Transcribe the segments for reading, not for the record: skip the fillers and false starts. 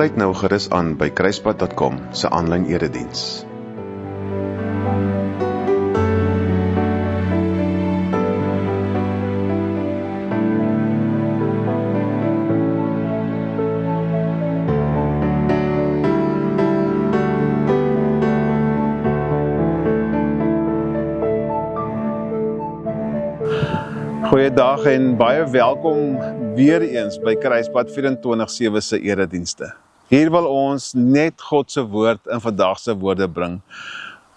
Sluit nou gerus aan by kruispad.com se aanlyn erediens. Goeiedag en baie welkom weer eens by Kruispad 24/7 se eredienste. Hier wil ons net God se woord in vandag se woorde bring.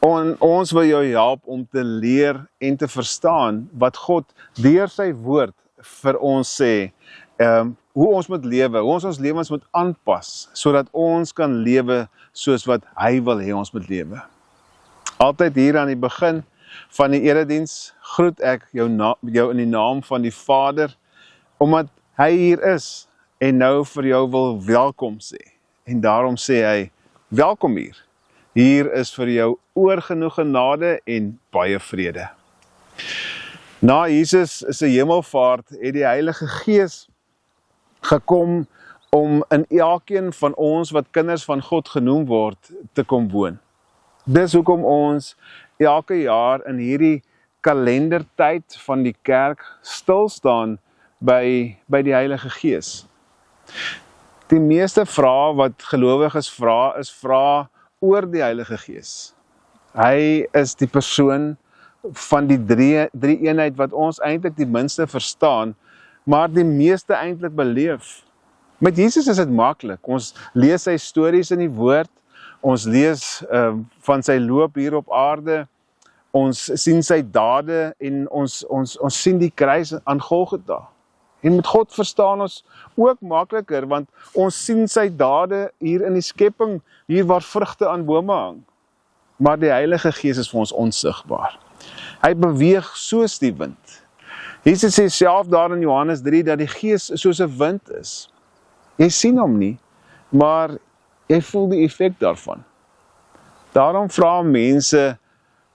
Ons wil jou help om te leer en te verstaan wat God deur sy woord vir ons sê, hoe ons moet lewe, hoe ons lewens moet aanpas, sodat ons kan lewe soos wat hy wil hê ons moet lewe. Altyd hier aan die begin van die erediens groet ek jou in die naam van die Vader, omdat hy hier is en nou vir jou wil welkom sê. En daarom sê hy, welkom hier. Hier is vir jou oorgenoeg genade en baie vrede. Na Jesus se hemelvaart het die Heilige Gees gekom om in elkeen van ons wat kinders van God genoem word te kom woon. Dis hoekom ons elke jaar in hierdie kalendertyd van die kerk stil staan by die Heilige Gees. Die meeste vrae wat gelowiges vra, is vrae oor die Heilige Gees. Hy is die persoon van die drie eenheid wat ons eintlik die minste verstaan, maar die meeste eintlik beleef. Met Jesus is dit maklik. Ons lees sy stories in die woord, ons lees van sy loop hier op aarde, ons sien sy dade en ons sien die kruis aan Golgotha. En met God verstaan ons ook makliker, want ons sien sy dade hier in die skepping, hier waar vrugte aan bome hang. Maar die Heilige Gees is vir ons onsigbaar. Hy beweeg soos die wind. Jesus sê self daar in Johannes 3 dat die Gees soos 'n wind is. Jy sien hom nie, maar jy voel die effek daarvan. Daarom vra mense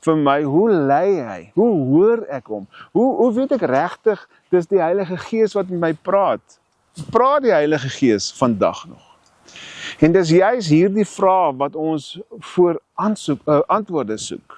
vir my, hoe lei hy? Hoe hoor ek hom? Hoe weet ek regtig, dis die Heilige Gees wat met my praat? Praat die Heilige Gees vandag nog? En dis juist hierdie vraag wat ons voor antwoorde soek.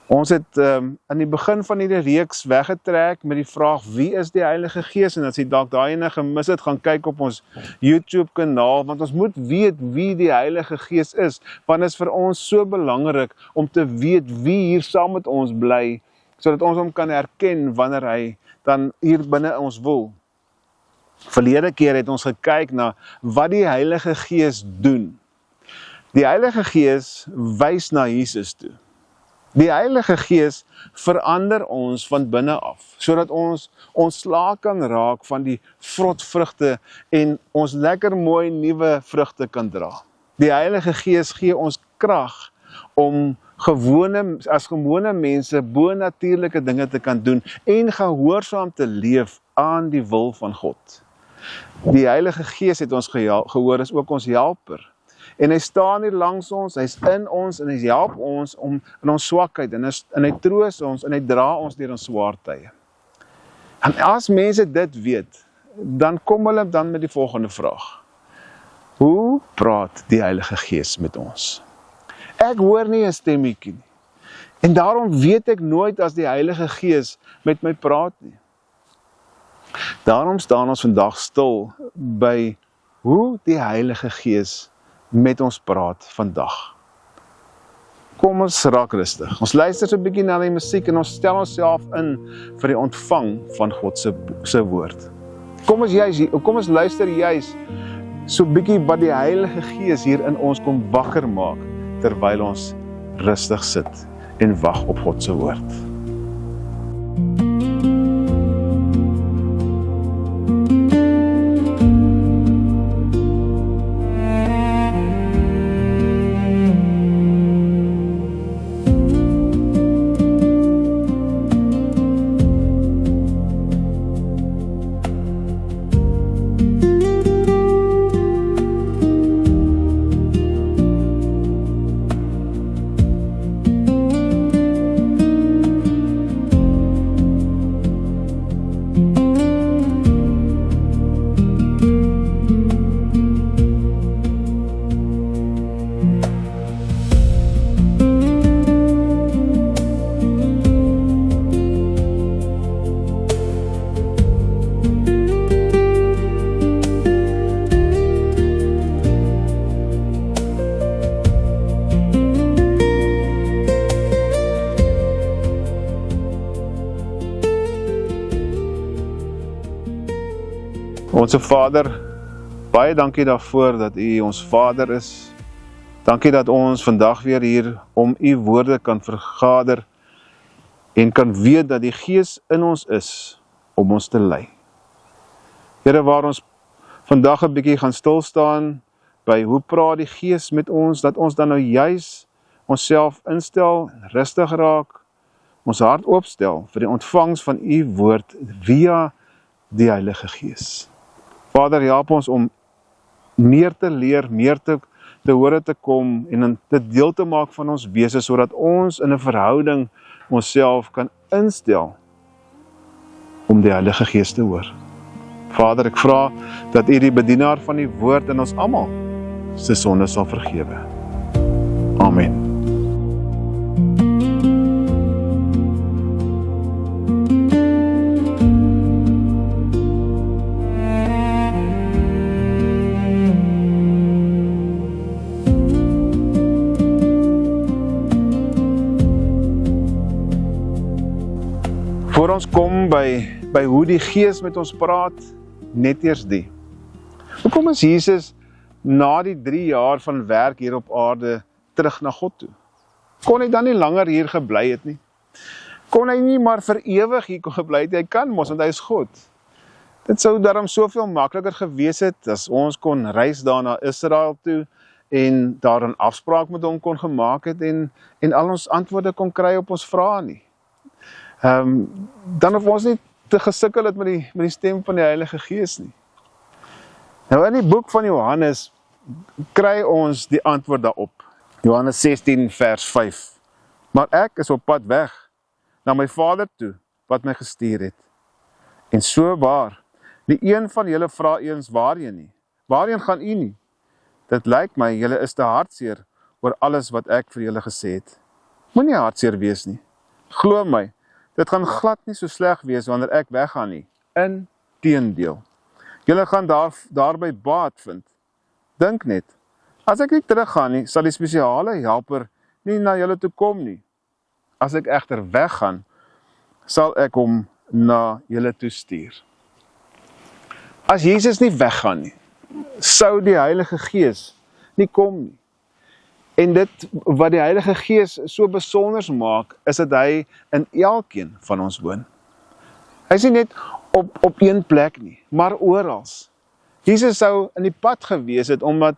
Ons het in die begin van hierdie reeks weggetrek met die vraag, wie is die Heilige Gees? En as jy dalk daai ene gemis het, gaan kyk op ons YouTube kanaal, want ons moet weet wie die Heilige Gees is, want dit is vir ons so belangrik om te weet wie hier saam met ons bly, sodat ons hom kan herken wanneer hy dan hier binne ons woon. Verlede keer het ons gekyk na wat die Heilige Gees doen. Die Heilige Gees wys na Jesus toe. Die Heilige Gees verander ons van binne af, sodat ons ontslae kan raak van die vrotvrugte en ons lekker mooi nuwe vrugte kan dra. Die Heilige Gees gee ons krag om as gewone mense bonatuurlike dinge te kan doen en gehoorsaam te leef aan die wil van God. Die Heilige Gees het ons gehoor, is ook ons helper. En hy staan hier langs ons, hy is in ons en hy help ons om in ons swakheid en hy troos ons en hy dra ons deur ons swaar tye. En as mense dit weet, dan kom hulle dan met die volgende vraag. Hoe praat die Heilige Gees met ons? Ek hoor nie 'n stemmetjie nie. En daarom weet ek nooit as die Heilige Gees met my praat nie. Daarom staan ons vandag stil by hoe die Heilige Gees met ons praat vandag. Kom ons raak rustig. Ons luister so 'n bietjie na die musiek en ons stel onsself in vir die ontvang van God se woord. Kom ons luister juis so 'n bietjie wat die Heilige Gees hier in ons kom wakker maak, terwyl ons rustig sit en wag op God se woord. Onse Vader, baie dankie daarvoor dat U ons Vader is. Dankie dat ons vandag weer hier om U woorde kan vergader en kan weet dat die Gees in ons is om ons te lei. Here, waar ons vandag 'n bietjie gaan stilstaan by hoe praat die Gees met ons, dat ons dan nou juis onsself instel, rustig raak, ons hart oopstel vir die ontvangs van U woord via die Heilige Gees. Vader, help ons om meer te leer, meer te hore te kom en dit deel te maak van ons wese, sodat ons in 'n verhouding onsself kan instel om die Heilige Gees te hoor. Vader, ek vra dat U die bedienaar van die woord in ons almal se sonde sal vergewe. Amen. Voor ons kom by hoe die Gees met ons praat, net eers die. Hoekom is Jesus na die 3 jaar van werk hier op aarde terug na God toe? Kon hy dan nie langer hier gebly het nie? Kon hy nie maar vir ewig hier kon gebly het? Hy kan mos, want hy is God. Dit sou daarom soveel makliker gewees het as ons kon reis daar na Israel toe en daar 'n afspraak met hom kon gemaak het en al ons antwoorde kon kry op ons vrae nie. Dan hoef ons nie te gesukkel het met die stem van die Heilige Gees nie. Nou in die boek van Johannes kry ons die antwoord daarop. Johannes 16 vers 5. Maar ek is op pad weg na my Vader toe, wat my gestuur het. En so waar, die een van julle vra eens waarheen nie. Waarheen gaan u nie? Dit lyk my, julle is te hartseer oor alles wat ek vir julle gesê het. Moenie hartseer wees nie. Glo my, dit gaan glad nie so sleg wees wanneer ek weggaan nie. Inteendeel. Julle gaan daarby baat vind. Dink net, as ek nie teruggaan nie, sal die spesiale helper nie na julle toe kom nie. As ek egter weggaan, sal ek hom na julle toe stuur. As Jesus nie weggaan nie, sou die Heilige Gees nie kom nie. En dit wat die Heilige Gees so besonders maak, is dat hy in elkeen van ons woon. Hy is nie net op een plek nie, maar orals. Jesus sou in die pad gewees het, omdat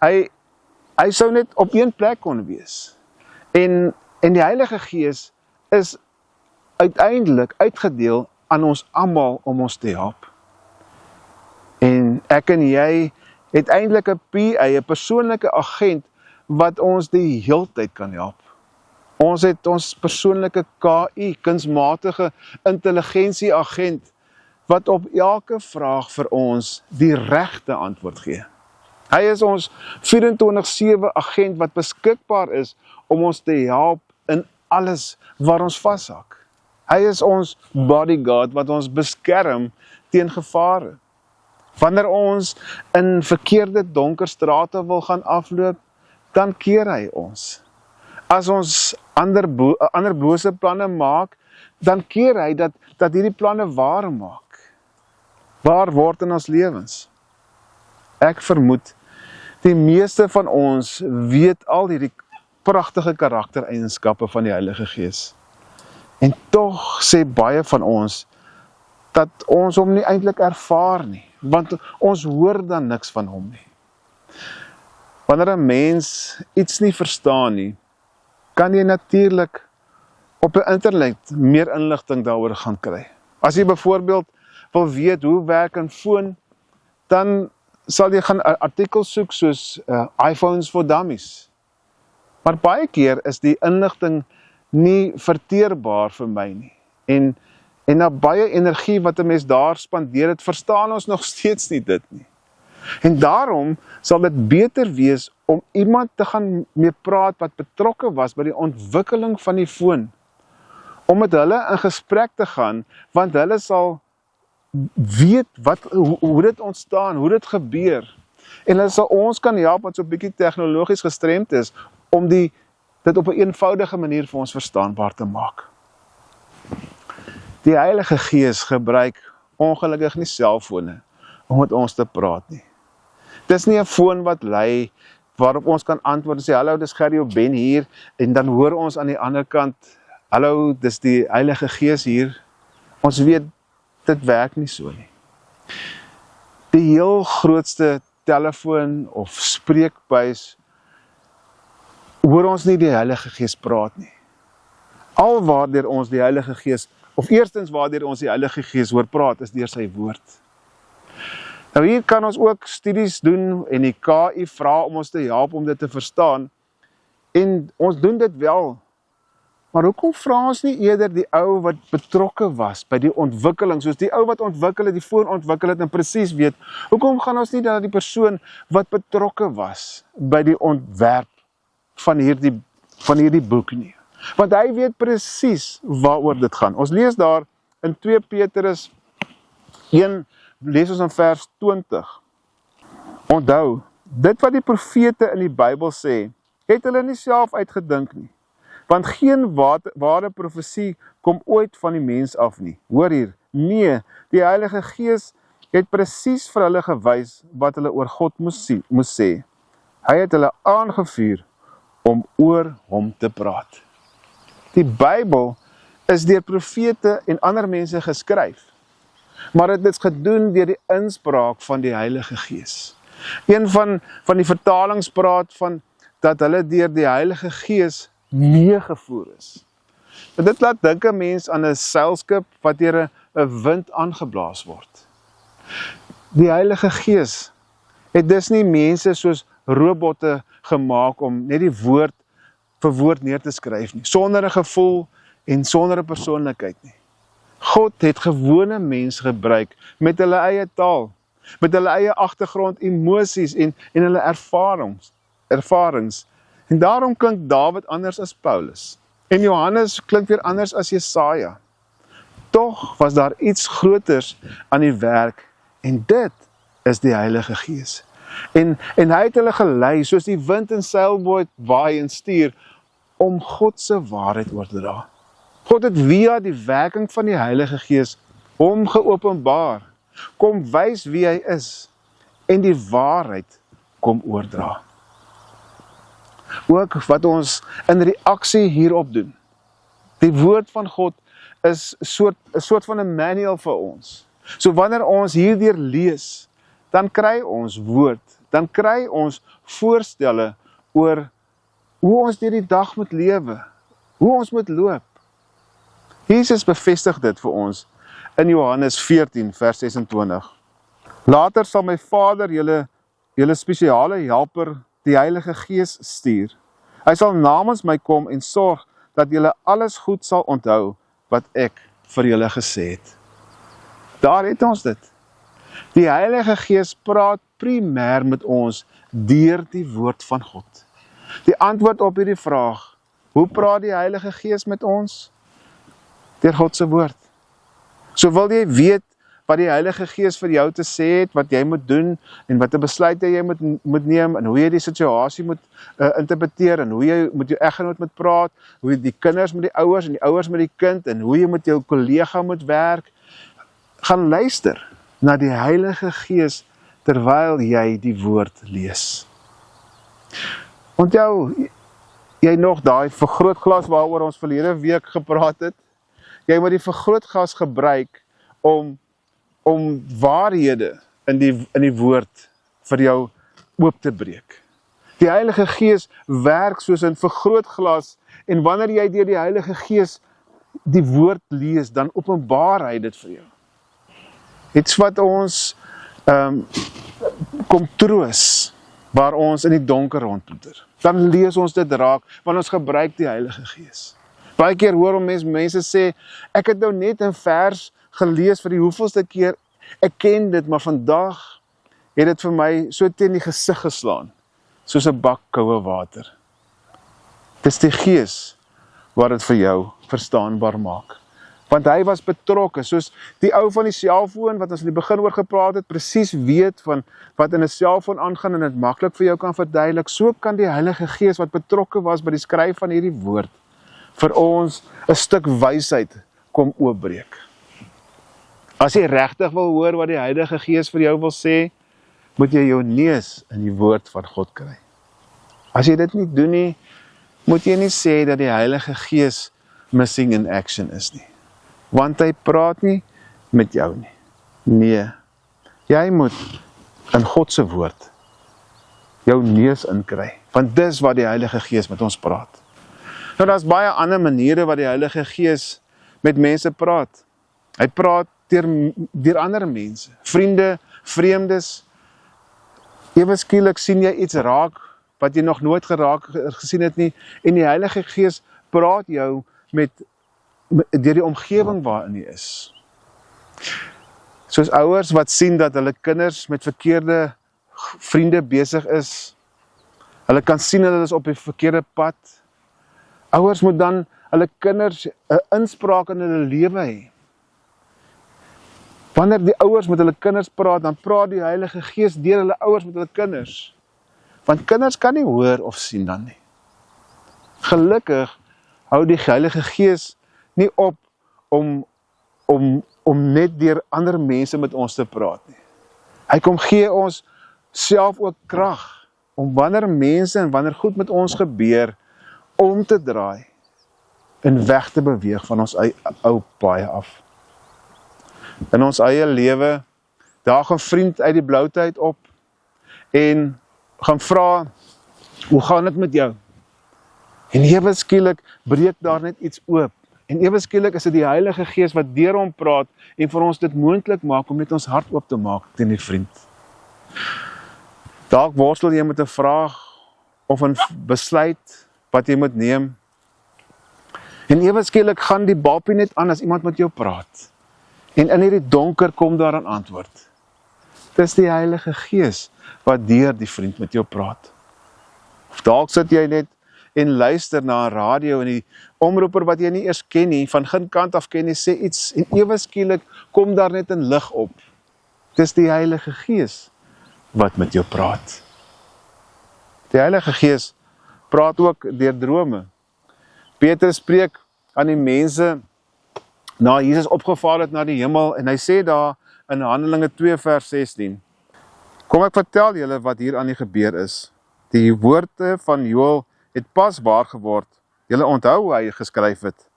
hy sou net op een plek kon wees. En die Heilige Gees is uiteindelik uitgedeel aan ons almal om ons te help. En ek en jy het eintlik 'n PA, 'n persoonlike agent, wat ons die heeltyd kan help. Ons het ons persoonlike KI, kunsmatige intelligensie agent, wat op elke vraag vir ons die regte antwoord gee. Hy is ons 24/7 agent wat beskikbaar is om ons te help in alles waar ons vashak. Hy is ons bodyguard wat ons beskerm teen gevare. Wanneer ons in verkeerde donker strate wil gaan afloop, dan keer hy ons. As ons ander bose planne maak, dan keer hy dat hierdie planne waar maak. Waar word in ons lewens? Ek vermoed, die meeste van ons weet al hierdie pragtige karaktereienskappe van die Heilige Gees. En tog sê baie van ons, dat ons hom nie eintlik ervaar nie, want ons hoor dan niks van hom nie. Wanneer 'n mens iets nie verstaan nie, kan jy natuurlik op 'n internet meer inligting daaroor gaan kry. As jy byvoorbeeld wil weet hoe werk 'n foon, dan sal jy gaan artikels soek soos iPhones for Dummies. Maar baie keer is die inligting nie verteerbaar vir my nie. En na baie energie wat 'n mens daar spandeer het, verstaan ons nog steeds nie dit nie. En daarom sal dit beter wees om iemand te gaan mee praat wat betrokke was by die ontwikkeling van die foon. Om met hulle in gesprek te gaan, want hulle sal weet hoe dit ontstaan, hoe dit gebeur. En hulle sal ons kan help wat so 'n bietjie tegnologies gestremd is, om dit op 'n eenvoudige manier vir ons verstaanbaar te maak. Die Heilige Gees gebruik ongelukkig nie selfone om met ons te praat nie. Dis nie 'n foon wat lui, waarop ons kan antwoord en sê, hallo, dis Gerrie of Ben hier, en dan hoor ons aan die ander kant, hallo, dis die Heilige Gees hier. Ons weet, dit werk nie so nie. Die heel grootste telefoon of spreekbuis, hoor ons nie die Heilige Gees praat nie. Al waardeur ons die Heilige Gees, of eerstens waardeur ons die Heilige Gees hoor praat, is deur sy woord. Nou hier kan ons ook studies doen en die KI vra om ons te help om dit te verstaan. En ons doen dit wel. Maar hoekom vra ons nie eerder die ou wat betrokke was by die ontwikkeling, soos die ou wat ontwikkel het, die foon ontwikkel het en presies weet, hoekom gaan ons nie na die persoon wat betrokke was by die ontwerp van hierdie boek nie? Want hy weet presies waaroor dit gaan. Ons lees daar in 2 Petrus 1, lees ons in vers 20. Onthou, dit wat die profete in die Bybel sê, het hulle nie self uitgedink nie. Want geen ware profesie kom ooit van die mens af nie. Hoor hier, nee, die Heilige Gees het presies vir hulle gewys wat hulle oor God moes sê. Hy het hulle aangevuur om oor hom te praat. Die Bybel is deur profete en ander mense geskryf, maar dit is gedoen deur die inspraak van die Heilige Gees. Een van die vertalings praat van dat hulle deur die Heilige Gees meegevoer is. En dit laat dink 'n mens aan 'n seilskip wat deur 'n wind aangeblaas word. Die Heilige Gees het dus nie mense soos robotte gemaak om net die woord vir woord neer te skryf nie, sonder 'n gevoel en sonder 'n persoonlikheid nie. God het gewone mense gebruik met hulle eie taal, met hulle eie agtergrond, emosies en hulle ervarings. En daarom klink Dawid anders as Paulus. En Johannes klink weer anders as Jesaja. Tog was daar iets groters aan die werk, en dit is die Heilige Gees. En hy het hulle gelei, soos die wind en seilboot waai en stuur, om God se waarheid oor te dra. God het via die werking van die Heilige Gees hom geopenbaar, kom wys wie hy is, en die waarheid kom oordra. Ook wat ons in reaksie hierop doen. Die woord van God is 'n soort van 'n manual vir ons. So wanneer ons hierdeur lees, dan kry ons woord, dan kry ons voorstelle oor hoe ons deur die dag moet lewe, hoe ons moet loop. Jesus bevestig dit vir ons in Johannes 14 vers 26. Later sal my Vader julle spesiale helper, die Heilige Gees, stuur. Hy sal namens my kom en sorg dat julle alles goed sal onthou wat ek vir julle gesê het. Daar het ons dit. Die Heilige Gees praat primêr met ons deur die woord van God. Die antwoord op hierdie vraag, hoe praat die Heilige Gees met ons? Deur God se woord. So wil jy weet wat die Heilige Gees vir jou te sê het, wat jy moet doen, en wat 'n besluit jy moet neem, en hoe jy die situasie moet interpreteer, en hoe jy met jou eggenoot moet praat, hoe jy die kinders met die ouers, en die ouers met die kind, en hoe jy met jou kollega moet werk, gaan luister na die Heilige Gees, terwyl jy die woord lees. Onthou, jy nog daai vergrootglas waaroor ons verlede week gepraat het? Jy moet die vergrootglas gebruik om waarhede in die woord vir jou oop te breek. Die Heilige Gees werk soos 'n vergrootglas, en wanneer jy deur die Heilige Gees die woord lees, dan openbaar hy dit vir jou. Iets wat ons kom troos, waar ons in die donker rondtoeter. Dan lees ons dit raak, want ons gebruik die Heilige Gees. Baie keer hoor mense sê, ek het nou net 'n vers gelees vir die hoeveelste keer, ek ken dit, maar vandag het dit vir my so teen die gesig geslaan, soos 'n bak koue water. Dis die Gees wat dit vir jou verstaanbaar maak. Want hy was betrokke, soos die ou van die selfoon, wat ons in die begin oor gepraat het, presies weet van wat in 'n selfoon aangaan, en dit maklik vir jou kan verduidelik, so kan die Heilige Gees wat betrokke was by die skryf van hierdie woord, vir ons 'n stuk wysheid kom oopbreek. As jy regtig wil hoor wat die Heilige Gees vir jou wil sê, moet jy jou neus in die woord van God kry. As jy dit nie doen nie, moet jy nie sê dat die Heilige Gees missing in action is nie. Want hy praat nie met jou nie. Nee, jy moet in God se woord jou neus inkry, want dis wat die Heilige Gees met ons praat. Nou, daar's baie ander maniere wat die Heilige Gees met mense praat. Hy praat deur ander mense, vriende, vreemdes. Ewe skielik sien jy iets raak, wat jy nog nooit gesien het nie, en die Heilige Gees praat jou deur die omgewing waarin jy is. Soos ouers wat sien dat hulle kinders met verkeerde vriende besig is, hulle kan sien hulle is op die verkeerde pad. Ouers moet dan hulle kinders 'n inspraak in hulle lewe hê. Wanneer die ouers met hulle kinders praat, dan praat die Heilige Gees deur hulle ouers met hulle kinders. Want kinders kan nie hoor of sien dan nie. Gelukkig hou die Heilige Gees nie op om net deur ander mense met ons te praat nie. Hy kom gee ons self ook krag om wanneer mense en wanneer goed met ons gebeur, om te draai en weg te beweeg van ons ou paaie af. In ons eie lewe, daag 'n vriend uit die bloutyd op en gaan vra, hoe gaan dit met jou? En ewe skielik breek daar net iets oop. En ewe skielik is dit die Heilige Gees wat deur hom praat en vir ons dit moontlik maak om net ons hart oop te maak teen die vriend. Dalk worstel jy met 'n vraag of 'n besluit wat jy moet neem. En ewe skielik gaan die balpie net aan as iemand met jou praat. En in hierdie donker kom daar 'n antwoord. Dis die Heilige Gees wat deur die vriend met jou praat. Of dalk sit jy net en luister na 'n radio en die omroeper wat jy nie eers ken nie, van geen kant af ken nie, sê iets en ewe skielik kom daar net 'n lig op. Dis die Heilige Gees wat met jou praat. Die Heilige Gees praat ook deur drome. Petrus preek aan die mense na Jesus opgevaar het na die hemel en hy sê daar in Handelinge 2 vers 16, kom ek vertel julle wat hier aan die gebeur is. Die woorde van Joël het pas waar geword. Julle onthou hoe hy geskryf het.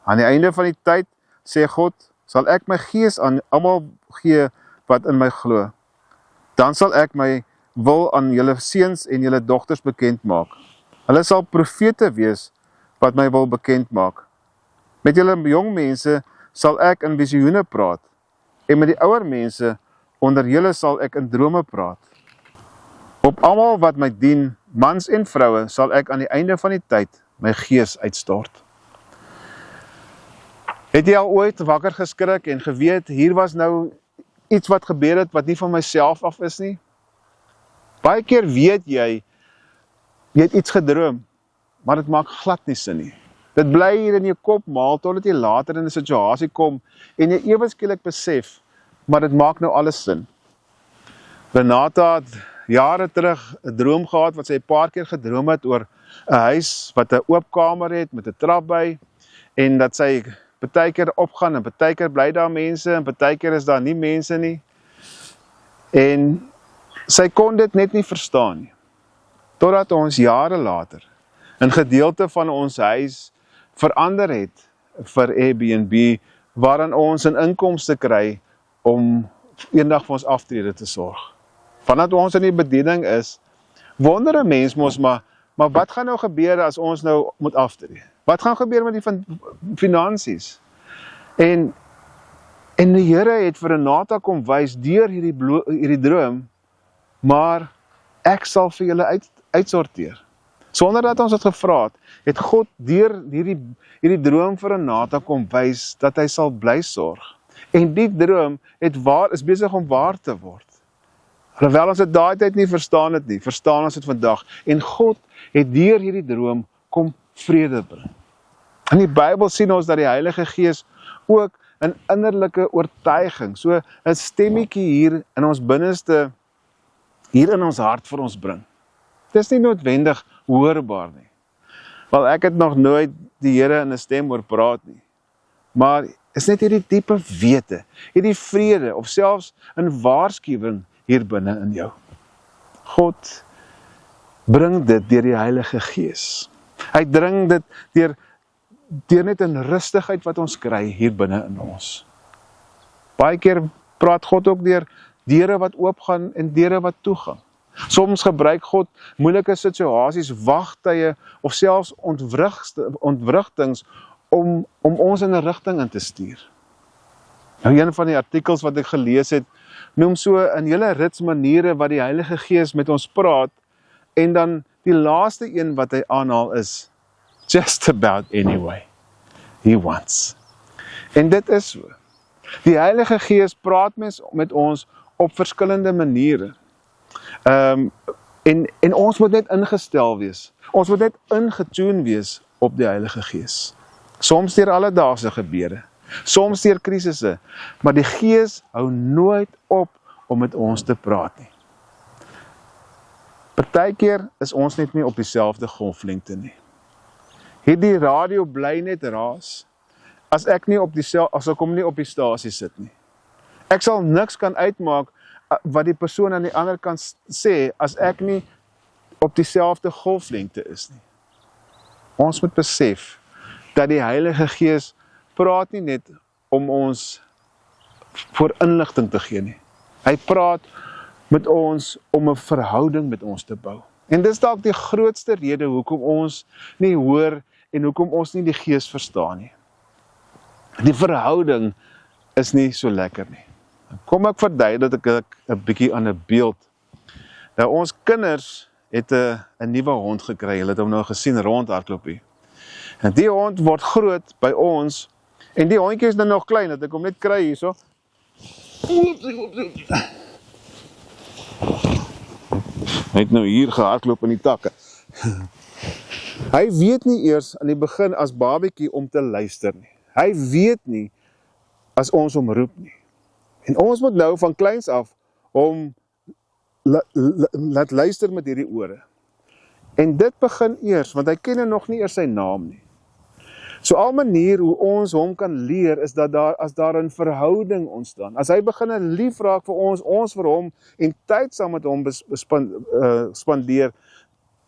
Aan die einde van die tyd, sê God, sal ek my gees aan almal gee wat in my glo. Dan sal ek my wil aan julle seuns en julle dogters bekend maak. Hulle sal profete wees wat my wil bekend maak. Met julle jong mense sal ek in visioene praat, en met die ouer mense onder julle sal ek in drome praat. Op almal wat my dien, mans en vroue, sal ek aan die einde van die tyd my gees uitstort. Het jy al ooit wakker geskrik en geweet, hier was nou iets wat gebeur het, wat nie van myself af is nie? Baie keer weet jy het iets gedroom, maar dit maak glad nie sin nie. Dit bly hier in jou kop maal, totdat jy later in 'n situasie kom, en jy ewe skielik besef, maar dit maak nou alles sin. Renata het jare terug 'n droom gehad, wat sy 'n paar keer gedroom het oor 'n huis, wat 'n oop kamer het, met 'n trap by, en dat sy partykeer opgaan, en partykeer bly daar mense, en partykeer is daar nie mense nie. En sy kon dit net nie verstaan nie. Totdat ons jare later 'n gedeelte van ons huis verander het vir Airbnb, waarin ons 'n inkomste kry om eendag vir ons aftrede te sorg. Vandat ons in die bediening is, wonder 'n mens mos maar wat gaan nou gebeur as ons nou moet aftree? Wat gaan gebeur met die finansies? En die Here het vir Renata kom wys deur hierdie droom, maar ek sal vir julle uitsorteer. Sonder dat ons het gevra het God deur hierdie droom vir Renata kom wys dat hy sal bly sorg. En die droom is besig om waar te word. Alhoewel ons dit daai tyd nie verstaan het nie, verstaan ons dit vandag. En God het deur hierdie droom kom vrede bring. In die Bybel sien ons dat die Heilige Gees ook 'n innerlike oortuiging, so 'n stemmetjie hier in ons binneste, hier in ons hart vir ons bring. Dit is nie noodwendig hoorbaar nie. Wel, ek het nog nooit die Here in 'n stem hoor praat nie. maar is net hierdie diepe wete, hierdie vrede, of selfs 'n waarskuwing hier binne in jou. God bring dit deur die Heilige Gees. Hy dring dit deur net 'n rustigheid wat ons kry hier binne in ons. Baie keer praat God ook deur deure wat oopgaan en deure wat toegaan. Soms gebruik God moeilike situasies, wagtye of selfs ontwrigtings om ons in 'n rigting in te stuur. Nou, een van die artikels wat ek gelees het, noem so 'n hele rits maniere wat die Heilige Gees met ons praat, en dan die laaste een wat hy aanhaal is, just about anyway, he wants. En dit is so. Die Heilige Gees praat met ons op verskillende maniere. En ons moet net ingestel wees. Ons moet net ingetune wees op die Heilige Gees. Soms deur alledaagse gebeure, soms deur krisisse, maar die Gees hou nooit op om met ons te praat nie. Partykeer is ons net nie op dieselfde golflengte nie. Hierdie radio bly net raas, as ek hom nie op die stasie sit nie. Ek sal niks kan uitmaak wat die persoon aan die ander kant sê, as ek nie op dieselfde golflengte is nie. Ons moet besef, dat die Heilige Gees praat nie net om ons vir inligting te gee nie. Hy praat met ons om 'n verhouding met ons te bou. En dis dalk die grootste rede hoekom ons nie hoor en hoekom ons nie die Gees verstaan nie. Die verhouding is nie so lekker nie. Kom ek verduidelik dit 'n bietjie aan 'n beeld. Nou, ons kinders het 'n nuwe hond gekry. Hulle het hom nou gesien rondhardloop hier. En die hond word groot by ons, en die hondjie is nou nog klein, dat ek hom net kry hierso. Hy het nou hier gehardloop in die takke. Hy weet nie eers aan die begin as babietjie om te luister nie. Hy weet nie as ons hom roep nie. En ons moet nou van kleins af hom laat luister met hierdie ore. En dit begin eers, want hy ken nog nie eers sy naam nie. So al manier hoe ons hom kan leer, is dat as daar 'n verhouding ontstaan. As hy begin 'n lief raak vir ons vir hom, en tyd saam met hom spandeer,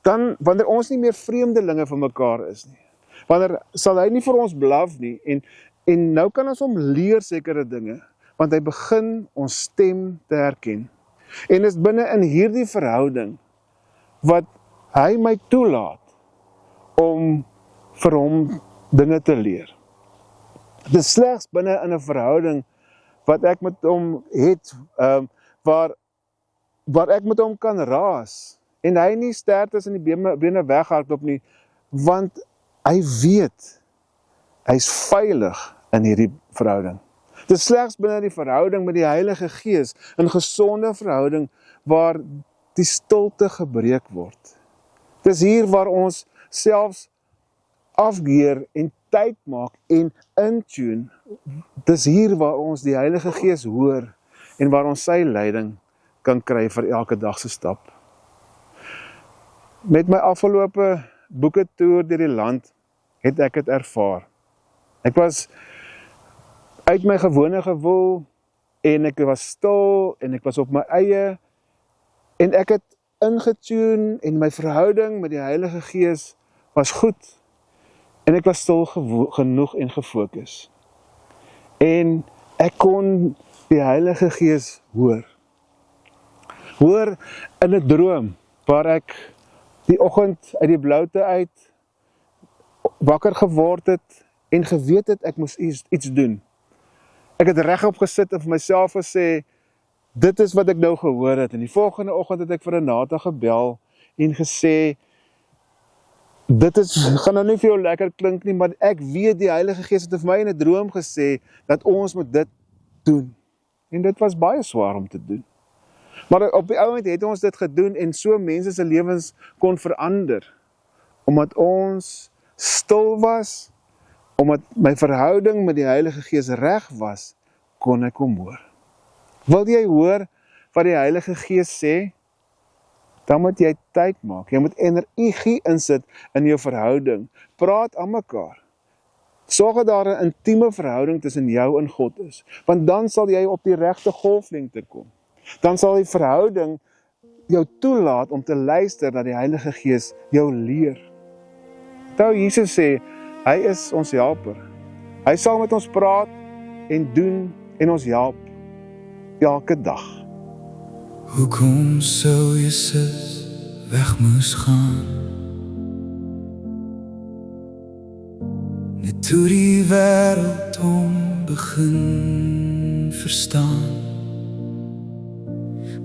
dan, wanneer ons nie meer vreemdelinge vir mekaar is nie, wanneer sal hy nie vir ons blaf nie, en nou kan ons hom leer sekere dinge, want hy begin ons stem te herken. En is binne in hierdie verhouding, wat hy my toelaat, om vir hom dinge te leer. Dit is slegs binne in 'n verhouding, wat ek met hom het, waar ek met hom kan raas, en hy nie sterktes in die bene weghardloop nie, want hy weet, hy is veilig in hierdie verhouding. Dit is slegs binne die verhouding met die Heilige Gees, 'n gesonde verhouding, waar die stilte gebreek word. Dit is hier waar ons selfs afgeer en tyd maak en intune. Dit is hier waar ons die Heilige Gees hoor, en waar ons sy leiding kan kry vir elke dag se stap. Met my afgelope boeketoer deur die land, het ek dit ervaar. Ek was uit my gewone gewoel, en ek was stil, en ek was op my eie, en ek het ingetune, en my verhouding met die Heilige Gees was goed, en ek was stil genoeg en gefokus. En ek kon die Heilige Gees hoor. Hoor in 'n droom, waar ek die oggend uit die bloute uit wakker geword het, en geweet het ek moes iets doen. Ek het regop gesit en vir myself gesê, dit is wat ek nou gehoor het. En die volgende oggend het ek vir Renata gebel en gesê, gaan nou nie vir jou lekker klink nie, maar ek weet die Heilige Gees het vir my in 'n droom gesê, dat ons moet dit doen. En dit was baie swaar om te doen. Maar op die oomblik het ons dit gedoen, en so mense se lewens kon verander, omdat ons stil was, omdat my verhouding met die Heilige Gees reg was, kon ek hom hoor. Wil jy hoor wat die Heilige Gees sê? Dan moet jy tyd maak. Jy moet energie insit in jou verhouding. Praat aan mekaar. Sorg dat daar 'n intieme verhouding tussen jou en God is, want dan sal jy op die regte golflengte kom. Dan sal die verhouding jou toelaat om te luister dat die Heilige Gees jou leer. Onthou, Jesus sê, hy is ons helper. Hy sal met ons praat en doen en ons help elke dag. Hoekom sou Jesus weg moes gaan? Net toe die wêreld hom begin verstaan,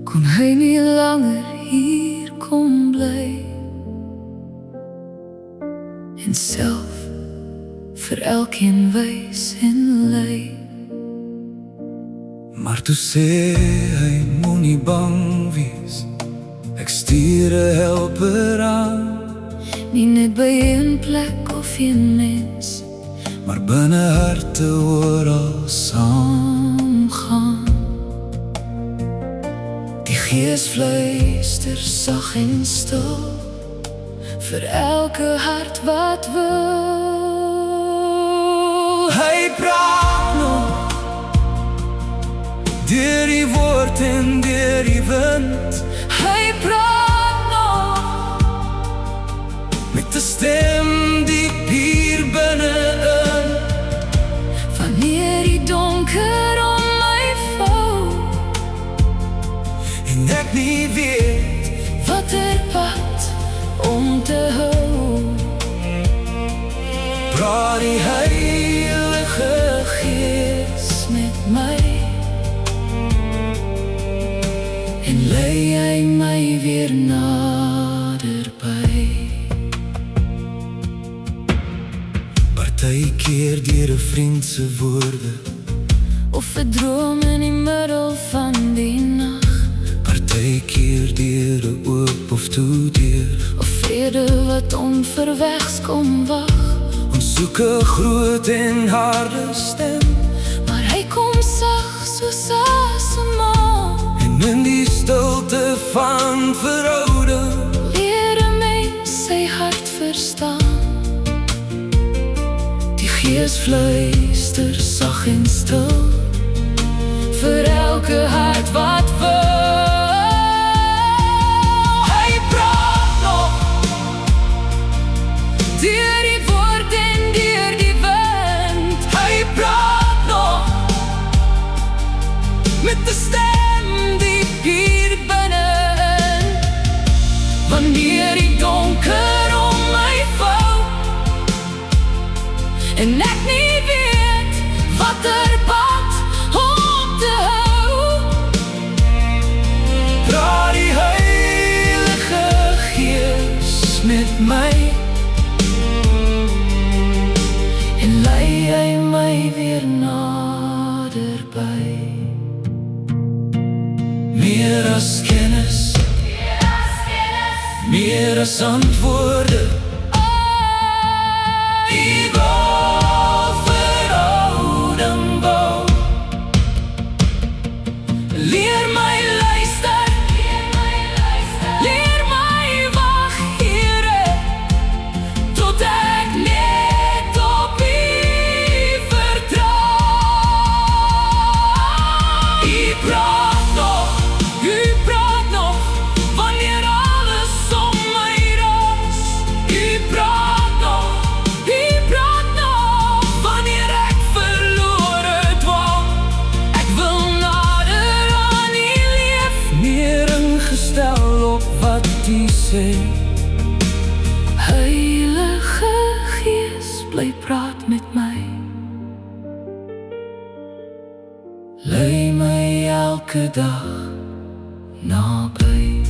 kon hy nie langer hier kom bly en self vir elkeen wys en lei. Maar toe sê hy, moenie bang wees, ek stuur 'n helper aan, nie net by een plek of een mens, maar binne harte oral saamgaan. Die Gees fluister sag en stil vir elke hart wat wil. Hy praat nog deur die woord en deur die wind. Hy praat nog met 'n stem diep hier binne-in. Wanneer die donker om my val en ek nie weet watter pad om te hou, praat die Heilige Gees met my en lei hy my weer naderby. Partykeer deur 'n vriend se woorde of 'n droom in die middel van die nag, partykeer deur 'n oop of toe deur, of vrede wat onverwegs kom wag. Ons soek 'n groot en harde stem, maar hy kom sag soos asemhaal. En in die stilte van verhouding leer 'n mens sy hart verstaan. Die Gees fluister sag en stil vir elke hart wat wil. Hy praat nog deur die woord en deur die wind. Hy praat nog met 'n stem diep hier binne-in. Wanneer die donker om my val en ek nie weet watter pad om te hou, praat die Heilige Gees met my en lei hy my weer naderby. Meer as kennis, meer as antwoorde, die wil verhouding bou. Leer my luister, leer my wag, Here, tot ek net op U vertrou. U praat nog, wanneer alles om my ras. U praat nog, wanneer ek verlore dwaal. Ek wil nader aan U leef, meer ingestel op wat U sê. Heilige Gees, bly praat met my, lei my elke dag naby.